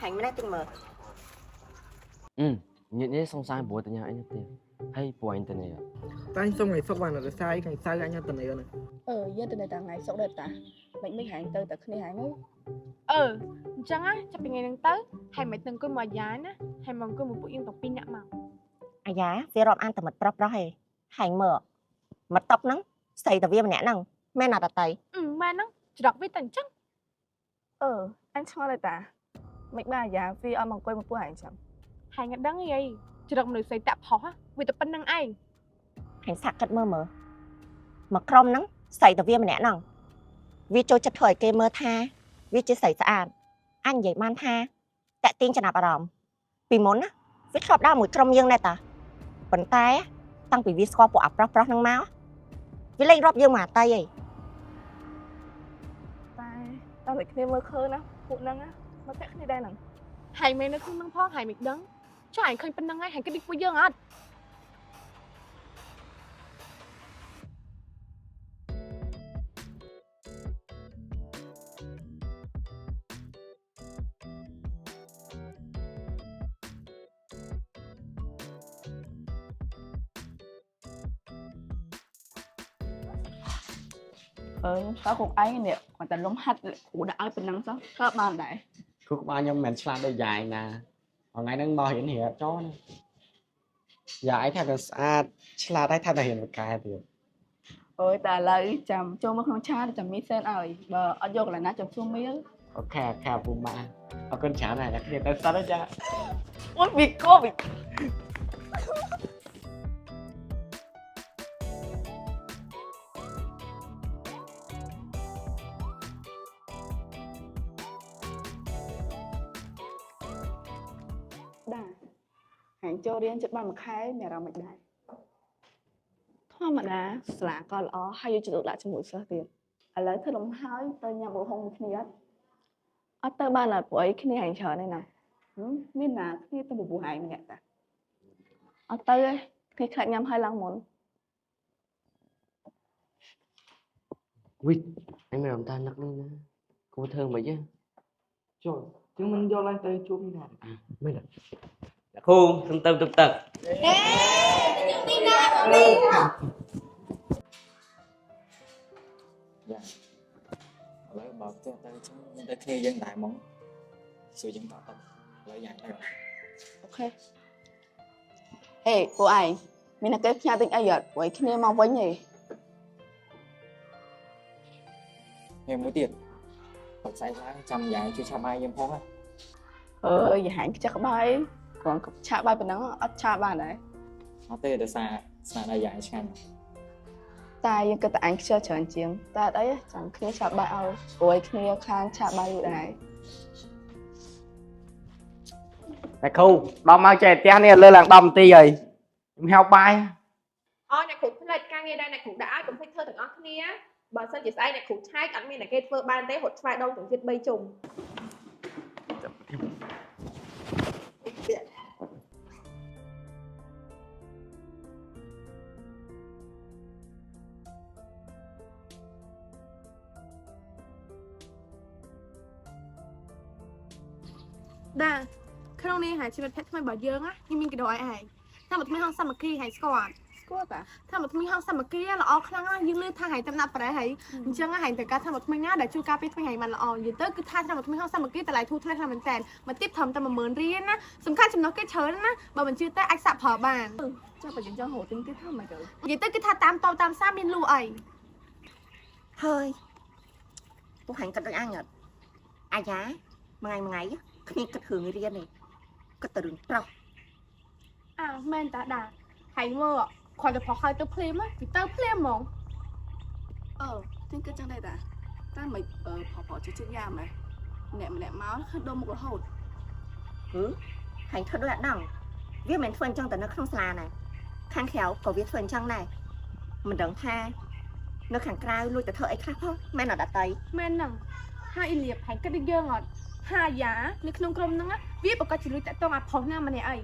hành mới tiếng mờ nhận nhé xong sai bố từ nhà anh nhất tiền hay bố anh từ này ạ anh xong ngày sau vào là sai ngày sai anh từ này rồi dân từ này ta ngày sau đây ta mình biết hàng từ từ khi hàng ấy chẳng á cho bên ngày đang tới hay mày từng coi mà giá á hay mong coi một bộ yên tộc pin nhạ màu à giá vì rộp ăn từ mật prop đó hay hành mở mật tóc nắng xây từ viên nè nằng mẹ nào đặt tay mà nó chỉ đọc với tần chắc anh cho đây ta mình ba giá vì ở mong quay một bộ hàng chậm hay ngặt đắng gì chỉ đọc mình xây tạp họ vì tập bên năng ai hành sạc cất mơ mở mà crom nắng xây từ viên nè nằng vì cho chất thời kê mơ tha vì chỉ xây sạch anh vậy man tha tại tiên cho nạp bà ròm vì muốn á viết khóc đau một trong dương này ta vẫn tay á tăng vì viết qua bộ áp prop năng máu vì lên rộp dương mà tay ấy tao lại khi mơ khơi nè phụ năng á mà cách này đây nè hay mày nó không năng phong hay mệt đắng cho hành khơi bên năng ai hành cái đích của dương á tao cùng anh nè còn tao lúng hắt của đã ai bên năng sao các bạn đấy Khúc bao nhiêu mình làm đây dài nè còn ngày đang mò hiện hiện cho nè dài theo được xa là đây theo được hiện một cái thì ôi ta lấy chầm cho mất không cha chầm mi sen ơi bờ ở vô là nó chầm xuống miếng ok phụ mà ở con chả này là cái gì sao đó cha ôi bị cô bị đà hàng cho điên chất ban một khai mẹ ra mạch đại thôi mà đá là con ó hay vô chịu lại trong buổi sơ tiền à lấy thứ đồng hỏi tới nhà bộ hôn khi nhất ở tới ban là buổi khi hàng chờ này nè nên là khi tôi một buổi hàng mẹ ta ở tới khi khách nhắm hai lần muốn Ui, anh mày làm ta nặng lên nè cô thơm vậy chứ trời chúng mình vô lên tới chụp đi nào mới được khu tâm dạ lấy bảo tới chứ tới khi dân đại món sự dân tỏ tâm lấy dài đây rồi ok ê cô ai mình là cái nhà tình ai vậy vậy khi mong với nhỉ nghe mũi tiền Phật sai quá trăm dài chưa trăm ai dân phong á vậy hãng chắc bay còn cha bay bên đó ở cha ba đấy nó tê được xa đây dài xem taยังก็แต่อันเชื่อเฉินจริงแต่ได้จังคืนชาบายเอาโอ้ยคืนค้างชาบายอยู่ไหน Đại khu đó mau chạy té này lên làng đầm tí rồi heo bay អ្នកគ្រូផ្លេចការងារដែរអ្នកគ្រូដាក់ឲ្យ កុំភ្លេចធ្វើទាំងអស់គ្នាបើសិនជាស្អែកអ្នកគ្រូឆែកអត់មានអ្នកគេធ្វើបានទេរត់ឆ្វែដងទាំងទៀត3ជុំ ដាក្នុងនេះហើយជីវិតភ័ក្រថ្មីរបស់យើងណាខ្ញុំមានគេដោឲ្យឯងថាមកថ្មីហងសាមគ្គីហើយស្គាល់តាថាមកថ្មីហងសាមគ្គីល្អខ្លាំងណាស់យើងលឺថាហើយតាមណាត់ប្រែហើយអញ្ចឹងហើយតែការថាមកថ្មីណាដែលជួយការពារថ្មីហើយមិនល្អនិយាយទៅគឺថាមកថ្មីហងសាមគ្គីតម្លៃធូរថ្លៃខ្លាំងមែនតើមកទីបធំតែ10000រៀលណាសំខាន់ចំណុះគេច្រើនណាបើមិនជឿតែអាចសាក់ប្រើបាន chắc phải cho hồ tinh tiếp thôi mà trời និយាយទៅគឺថាតាមតតាមសាមានលូអី hơi tôi hành cất anh nhật ai giá một ngày khi cất hưởng người riêng này cất từ đường trọc អើមែនតាដាហើយមើលគាត់ទៅផុសហើយទៅភ្លាមពីទៅភ្លាមហ្មង tinh cứ trong đây ta ta mày phò cho chiếc giam này nẹ máu nó đâm một cái hột hành thật là đẳng viết mình phân trong tờ nó không xà này khang khéo có viết phân trong này mình đừng tha nó khẳng cài lui từ thợ ấy khác không mẹ nó đã tay មែនហ្នឹងហើយអ៊ីលៀបហើយគិតដូចយើងអត់ហាយ៉ានៅក្នុងក្រុមហ្នឹងវាប្រកាសជាលុយតាក់តងអាផុសណាម្នាក់អី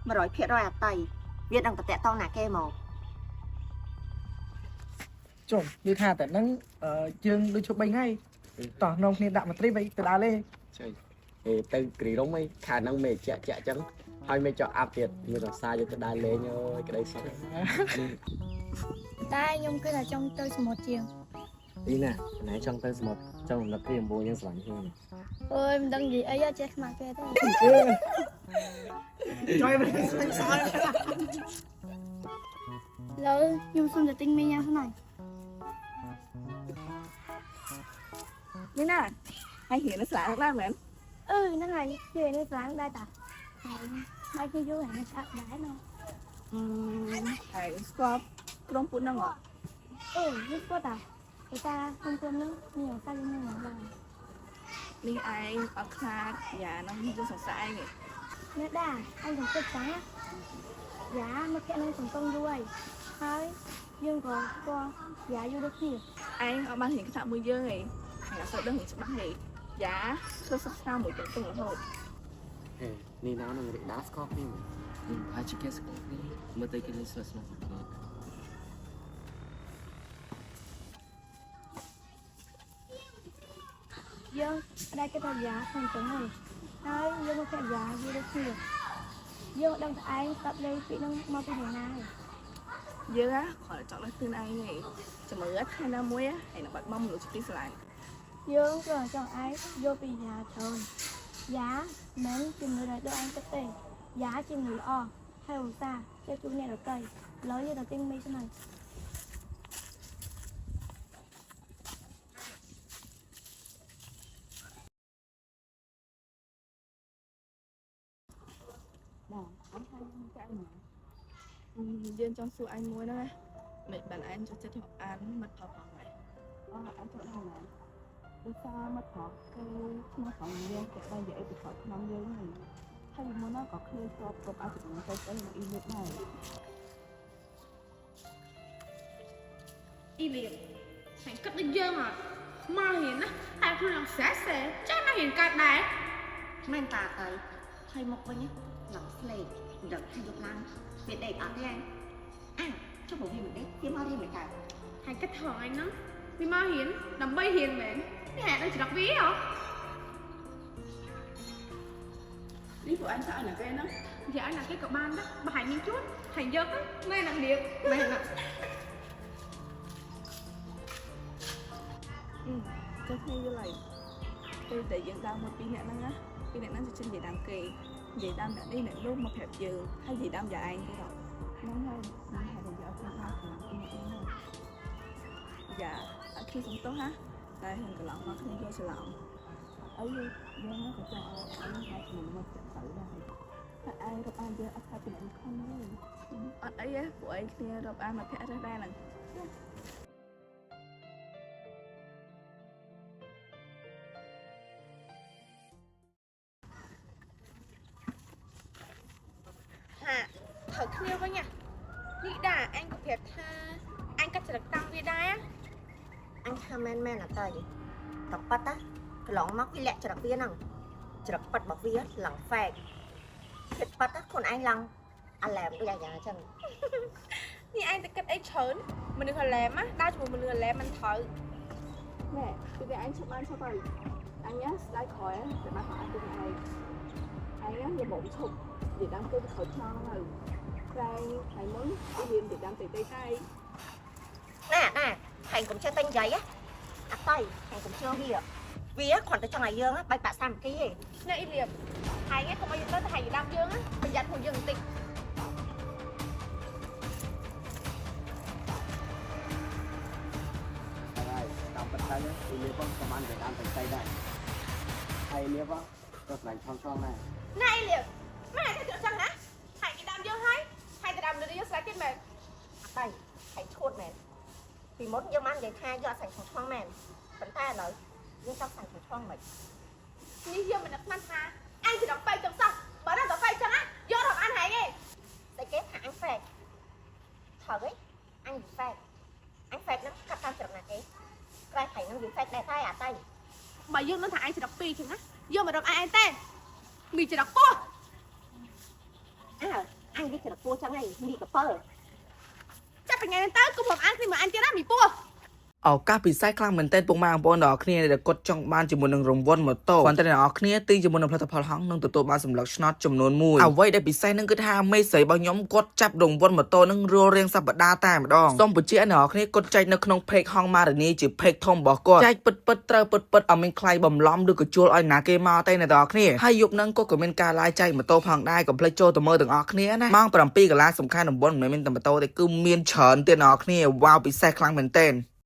mà rồi phía rồi à tay viết đằng tệ to nà kê màu trời như tha tại nắng chương đưa chụp bay ngay tỏ nông nên đạm mà tri vậy từ đá lên chơi ទៅគ្រីរុំឯខាងហ្នឹងមេជាក់អញ្ចឹងហើយមេចង់អាប់ទៀតមានរសាយកទៅដើរលេងអើយក្តីសុខ តែខ្ញុំគិតថាចង់ទៅសមុទ្រជាង ទីណាណែចង់ទៅសមុទ្រចង់រំលឹកពីអំបូរយើងស្រឡាញ់គ្នា អើយមិនដឹងនិយាយអីចេះខ្មាស់គេទៅ ជួយមិនស្មានសល់ លើខ្ញុំសុំតែទិញមីញ៉ាំហ្នឹង នេះណាហើយហ៊ានស្លាកឡើងមែន ហ្នឹងហើយជឿនេះស្លាងដែរតាហើយគេយល់ហើយស្អាតដែរណ៎ ហើយស្គាល់ក្រុមពួកហ្នឹងហ៎ នេះគាត់តាគេតាខ្ញុំព្រមនឹងមានឱកាសយើងនឹងឡើង នេះឯងអត់ខ្លាចយ៉ាហ្នឹងយើងសង្ស័យឯង នេះដែរអញសង្កេតតាយ៉ាមកគេនឹងសង្គមយូរហើយយើងក៏ស្គាល់យ៉ាយូរដូចគ្នា ឯងអត់បានហ៊ានខ្ចាក់មួយយើងឯងហើយអត់សូវដឹងច្បាស់ឯងយ៉ាធ្វើសិក្សាមួយទៅរហូត នេះណានឹងរីដាស្គាល់គ្នា ហើយជាគេស្គាល់គ្នាមើលទៅគេលេងស្និទ្ធស្នាលគ្នា យើងដែរគេថាយ៉ាសង្គមហើយយើងមកគេយ៉ាយូរដូចគ្នាយើងដឹងថាឯងស្ដាប់លេងពីនឹងមកពីណាហើយ យើងគ្រាន់តែចង់លើកខ្លួនឯងឯងចាំមើលថ្ងៃណាមួយឯងនឹងបាត់បង់មនុស្សទីស្រឡាញ់ យើងក៏ចង់ឯងយកពីយ៉ាច្រើនយ៉ាមិនជំនួយដល់ឯងទឹកទេយ៉ាជំនួយល្អហើយឧស្សាហ៍ចេះជួយអ្នករកៃឡើយយើងទៅទិញមីស្នេះ បងអត់ថាខ្ញុំចាក់ណាយើងចង់សួរឯងមួយហ្នឹងមិនបានឯងចូលចិត្តមកអានមិត្តផលផងដែរអត់ចូលដល់ណាដូចថាមិត្តផលគឺស្មោះផងយើងគេបាននិយាយពីផលក្នុងយើងហ្នឹងហើយមុនហ្នឹងក៏ឃើញស្របគ្រប់អាចជំនួយទៅនៅអ៊ីលីបដែរ អ៊ីលៀមតែគិតដូចយើងអត់មកហ៊ានណាតែខ្លួនឡើងសែសែចេះមកហ៊ានកើតដែរ មែនតាទៅហើយមកវិញឡើងស្លេកដឹងថាយកឡើងវាដេកអត់ទេអញចុះមកវាមិនដេកវាមករៀនមិនកើត ហើយគិតថងអញហ្នឹងវាមកហ៊ានដើម្បីហ៊ានមែននេះហេតុដូចច្រកវាហ៎ នេះពួកឯងថាអីណាគេហ្នឹង និយាយឲ្យណាគេក៏បានដែរបើហើយមានជួនហើយយកទៅមែនណាលៀបមែនណា ចុះគ្នាយល់ហើយពេលដែលយើងដើរមកពីអ្នកហ្នឹងណាពីអ្នកហ្នឹងជិះនិយាយដើមគេនិយាយដើមអ្នកនេះអ្នកនោះមកប្រាប់យើងហើយនិយាយដើមយ៉ាឯងគេដល់ហ្នឹងហើយខ្ញុំថាយើងយកខ្លួនមកក្នុងពីនេះហ្នឹងយ៉ាអត់គ្នាសំទោសណាតែហើយកន្លងមកគ្នាយកច្រឡំអីយើងក៏ចង់ឲ្យឯងហើយខ្ញុំមកចាក់ទៅដែរតែឯងរកអានយើងអត់ថាពីអ្នកខំទេអត់អីទេពួកឯងគ្នារកអានមកភ័ក្រដែរហ្នឹង ត្រូវគ្នាវិញនេះដែរអញក៏ប្រាប់ថាអញកាត់ច្រកតាំងវាដែរ អញថាមែនមែនអត់ទៅតែប៉ាត់ណាកន្លងមកវាលាក់ច្រកវាហ្នឹងច្រកប៉ាត់របស់វាឡើងហ្វេកគិតប៉ាត់ណាខ្លួនឯងឡើងអាឡែមដូចអាយ៉ាអញ្ចឹង នេះឯងតែគិតអីច្រើនមនុស្សហឡែមណាដើរជាមួយមនុស្សហឡែមមិនត្រូវ ណែពីវាអញឈប់បានឈប់ហើយអញណាស្ដាយក្រោយតែបានអត់ទៅឯងអញណាយកមកឈប់និយាយដើមគឺទៅខូចឆ្លងហើយតែថ្ងៃមុនវាមាននិយាយដើមតិចតិចតែ ណែហើយកុំចេះតែនិយាយអត់ទៅហើយកុំជឿវាគ្រាន់តែចង់ឲ្យយើងបែកបាក់សាមគ្គីឯង នេះអ៊ីលៀបហើយកុំឲ្យទៅតែហើយដាំយើងប្រយ័ត្នខ្លួនយើងបន្តិច ហើយតាមពិតទៅពីលៀបក៏បាននិយាយតាមទៅដែរហើយលៀបក៏ស្លាញ់ឆងដែរ ណែអ៊ីលៀបម៉ែទៅចឹងណាហើយគេដាំយើងហើយហើយទៅដាំលឿនយើងស្រាច់ទៀតមែន ទៅហើយឈួតមែនពីមុនយើងបាននិយាយថាយកសាច់ឆ្លងមែនប៉ុន្តែឥឡូវយើងចង់សាច់ឆ្លងមិន នេះយើងមិននឹកស្មានថាអញច្រកបែកចឹងសោះបើដល់ទៅបែកចឹងណាយករកអានហែងឯង តែគេថាអញហ្វេកត្រូវឯងអញហ្វេកហ្នឹងកាត់តាមច្រកណាគេក្រែថៃហ្នឹងវាហ្វេកដែរតែអត់ទៅ បើយើងនឹងថាអញច្រកពីរចឹងណាយើងមិនរកឯងទេមីច្រកពោះ អញវាច្រកពោះចឹងឯងមីកពើ ចាប់ពីថ្ងៃនេះទៅគុំមកអានគ្នាមកអញទៀតណាមីពោះ អ ឱកាសពិសេសខ្លាំងមែនទែនពុកម៉ែបងប្អូនទាំងអស់គ្នាដែលគាត់ចង់បានជាមួយនឹងរង្វាន់ម៉ូតូគ្រាន់តែអ្នកនរគ្នាទិញជាមួយនឹងផលិតផលហងនឹងទទួលបានសម្លឹកឆ្នោតចំនួន1អ្វីដែលពិសេសនឹងគឺថាមេស្រីរបស់ខ្ញុំគាត់ចាប់រង្វាន់ម៉ូតូនឹងរាល់រៀងសប្តាហ៍តែម្ដងសូមបញ្ជាក់អ្នកនរគ្នាគាត់ចែកនៅក្នុង page ហងម៉ារ៉ានីជា page ធំរបស់គាត់ចែកពិតត្រូវពិតអត់មានខ្លាយបំឡំឬក៏ជួលឲ្យណាគេមកទេអ្នកនរគ្នាហើយយប់ហ្នឹងគាត់ក៏មានការ live ចែកម៉ូតូផងដែរកុំភ្លេចចូលទៅមើលទាំងអស់គ្នាណាម៉ោង 7 កន្លះសំខាន់ដំបូងមិនមែនតែម៉ូតូទេគឺមានច្រើនទៀតអ្នកនរគ្នាវ៉ាវពិសេសខ្លាំងមែនទែន